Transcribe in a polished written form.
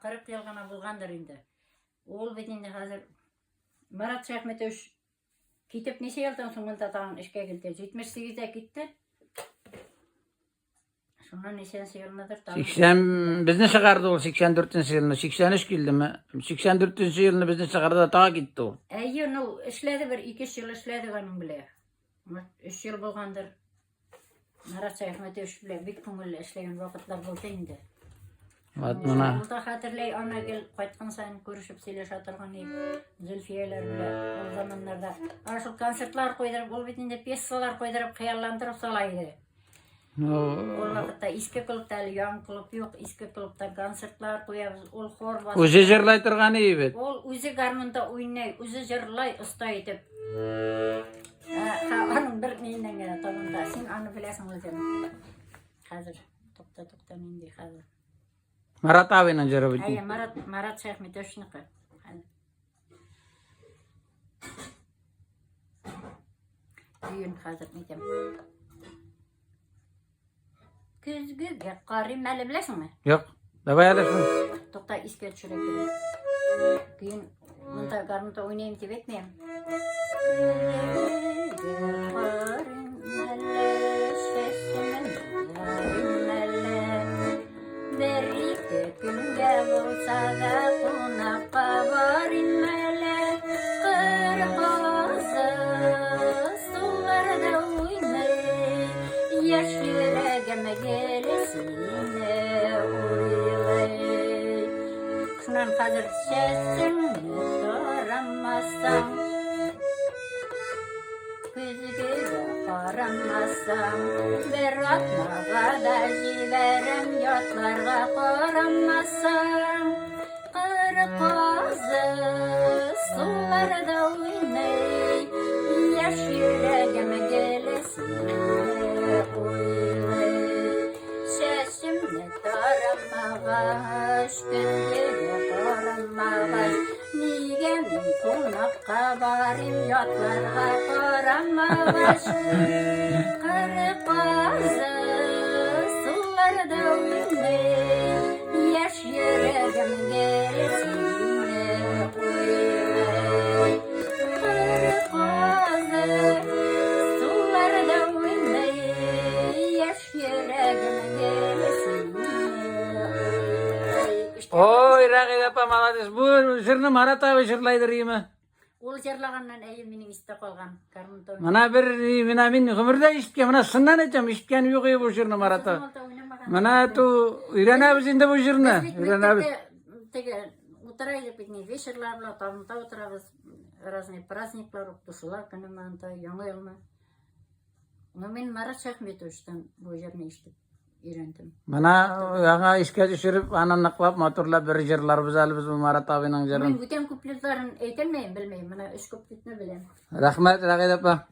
40 yıl gana bulgandır indi. Ol bedinde hazır Marat Şahmetoviç kitip neçe yıldan soň mында tağın işe geldi. 78'de gitti. Şundan neçensi yılındadır. 80 bizni çıkardı o 84. yılını. 83 geldi mi? 84. yılını bizni çıkardı da ta gitti o. Ayyo no işledi bir 2 yıl işledi ganın bile. 3 yıl bolgandır. Marat Şahmetoviç bile bik köngülle işlegen wagtlar boldy indi. Vat muna. Burada hatırlay ana gel qaytkan saýyn görüşüp söyleşip oturgan Zülfiyeler bile o zamanlarda aşıl konsertler koydurup ol bitinde piyessalar koydurup kıyarlandırıp salaydı. O vakıtta iski klubda yan klub yok, iski klubda konsertler koyabız, ol hor bas. Uzi jırlay turgan iyi bit. Ol uzi garmında oynay, uzi jırlay usta etip. Anın bir neyinden gene tabında, sen anı bilesin olacağım. Hazır, tokta indi hazır. Marat abinin jırı bit. Ayya Marat Şahmetoviç'niki. Düğün hazır neydim. Küzgüge qarim mali bilesin mi? Yok. Davay alasın. Tokta iske düşürek gidelim. Düğün bunda garmında oynayayım deyip etmeyeyim. Şunan hazır sesini soramazsam, küzgüge qaramazsam, bir atmağa da jiberem yotlarga qaramazsam, qırık ağzı sularda oynay, yaş yüreğime gelesine oynay. Sesimni taramağaş, küzgüge qaramağaş, nigemin konakka barim yotlarga qaramağaş, qırık ağzı sularda oynay, yaş yüreğim gelesine oynay. Qırık ağzı sularda oynay, yaş yüreğim gelesine oynay. Oy Ragil apa malades. Bu jırını Marat abi jırlaydır iyi mi? Ol jarlagandan äýe meniň iste kalgan garmunda Mana bir mina min gümürde işitken, mana sından etjem işitken yok iyi bu jırını Marat abi. Mana tu öýrenäbiz indi bu jırını. Öýrenäbiz. Tege utaraydı bitni вечерлар bilen tamda oturabız. Разные праздниклар, duşlar günü manda, ýaňy ýylmy. Onu men Marat Şahmetoviç'ten bu ýerni işitip öýrendim. Mana yaňa işke düşürüp ananyklap motorlap bir jırlar biz alyp bu Marat abinin jırını. Men bütün kupletlerini eýtelmeýin bilmeýin. Mana 3 kupletini bilen. Rahmet Ragil apa.